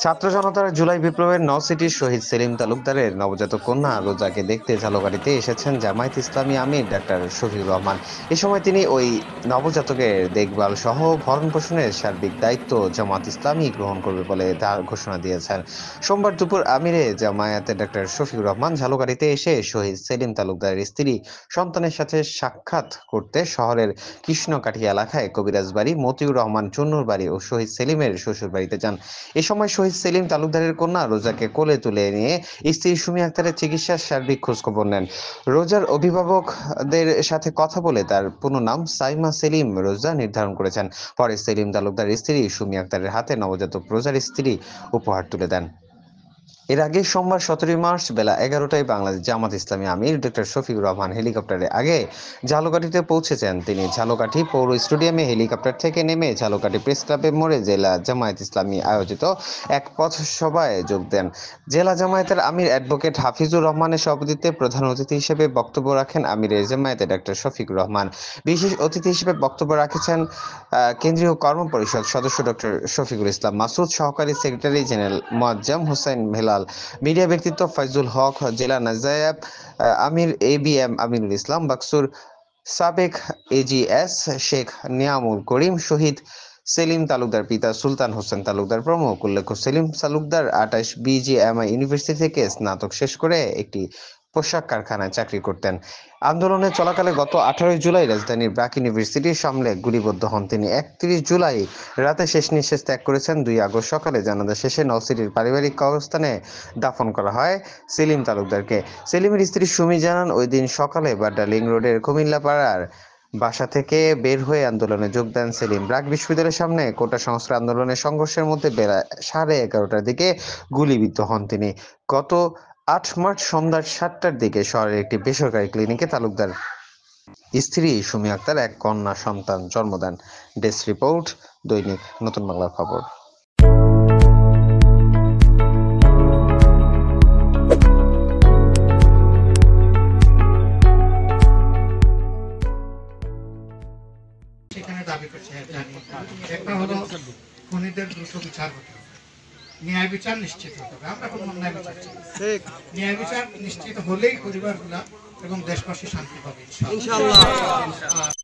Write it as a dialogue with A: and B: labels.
A: ছাত্র জনতার জুলাই বিপ্লবের নওসিটির শহীদ সেলিম তালুকদারের নবজাতক কন্যা রোজাকে দেখতে ঝালকাঠিতে এসেছেন জামায়াত ইসলামী আমির ডাক্তার শফিকুর রহমান। এ সময় তিনি ওই নবজাতকের দেখভাল সহ ভরণ পোষণের সার্বিক দায়িত্ব জামায়াত ইসলামী গ্রহণ করবে বলে ঘোষণা দিয়েছেন। সোমবার দুপুর আমিরে জামায়াতের ডাক্তার শফিকুর রহমান ঝালকাঠিতে এসে শহীদ সেলিম তালুকদারের স্ত্রী সন্তানের সাথে সাক্ষাৎ করতে শহরের কৃষ্ণকাঠি এলাকায় কবিরাজ বাড়ি, মতিউর রহমান চুন্নুর বাড়ি ও শহীদ সেলিমের শ্বশুর বাড়িতে যান। এ সময় শহীদ সেলিম তালুকদারের কন্যা রোজাকে কোলে তুলে নিয়ে স্ত্রী সুমি আক্তারের চিকিৎসার সার্বিক খোঁজখবর নেন। রোজার অভিভাবকদের সাথে কথা বলে তার পুরো নাম সাইমা সেলিম রোজা নির্ধারণ করেছেন। পরে সেলিম তালুকদারের স্ত্রী সুমি আক্তারের হাতে নবজাতক রোজার স্ত্রী উপহার তুলে দেন। এর আগে সোমবার 17 মার্চ বেলা 11টায় বাংলাদেশ জামাত ইসলামী আমির ডক্টর শফিকুর রহমান হেলিকপ্টারে আগে ঝালকাঠিতে পৌঁছেছেন। তিনি ঝালকাঠি পৌর স্টেডিয়ামে হেলিকপ্টার থেকে নেমে ঝালকাঠি প্রেস ক্লাবের মোড়ে জেলা জামায়াত ইসলামী আয়োজিত এক পথ সভায় যোগ দেন। জেলা জামায়াতের আমির অ্যাডভোকেট হাফিজুর রহমানের সভাপতিত্বে প্রধান অতিথি হিসেবে বক্তব্য রাখেন আমিরের জামায়াতের ডক্টর শফিকুর রহমান। বিশেষ অতিথি হিসেবে বক্তব্য রাখেছেন কেন্দ্রীয় কর্ম পরিষদ সদস্য ডক্টর শফিকুল ইসলাম মাসুদ, সহকারী secretary general Moazzem Hossain Helal, media ব্যক্তিত্ব ফাইজুল হক, জেলা নায়েব আমির এবিএম আমিনুল ইসলাম বাকসুর, সাবেক এজিএস শেখ নিয়ামুল করিম, শহীদ সেলিম তালুকদার পিতা সুলতান হোসেন তালুকদার প্রমুখ। উল্লেখ্য, সেলিম তালুকদার 28 বিজিএমআই ইউনিভার্সিটি থেকে স্নাতক শেষ করে একটি পোশাক কারখানায় চাকরি করতেন। আন্দোলনের চলাকালে গত 18 জুলাই রাজধানীর ব্র্যাক ইউনিভার্সিটির সামনে গুলিবিদ্ধ হন তিনি। 31 জুলাই রাতে শেষ নিঃশ্বাস ত্যাগ করেছেন। 2 আগস্ট সকালে জানাজা শেষে নওসিটির পারিবারিক কবরস্থানে দাফন করা হয় সেলিম তালুকদারকে। সেলিমের স্ত্রী সুমি জানান, ওই দিন সকালে বাড্ডা লিং রোডের কুমিল্লাপাড়ার বাসা থেকে বের হয়ে আন্দোলনে যোগ দেন সেলিম। ব্র্যাক বিশ্ববিদ্যালয়ের সামনে কোটা সংস্কার আন্দোলনের সংঘর্ষের মধ্যে বেলা 11:30টার দিকে গুলিবিদ্ধ হন তিনি। গত 8 মার্চ সন্ধ্যা 7টার দিকে শহরের একটি বেসরকারি ক্লিনিকে তালুকদার স্ত্রী সুমি আক্তার এক কন্যা সন্তান জন্ম দেন। ডেস্ক রিপোর্ট, দৈনিক নতুন বাংলার খবর।
B: সেখানে দাবি করছে একটা হলো খুনিদের দ্রুত বিচার হতে হবে, ন্যায় বিচার নিশ্চিত হতে হবে। আমরা কোনো অন্যায় বিচার চাই, ন্যায় বিচার নিশ্চিত হলেই পরিবারগুলা এবং দেশবাসী শান্তি পাবে ইনশাআল্লাহ।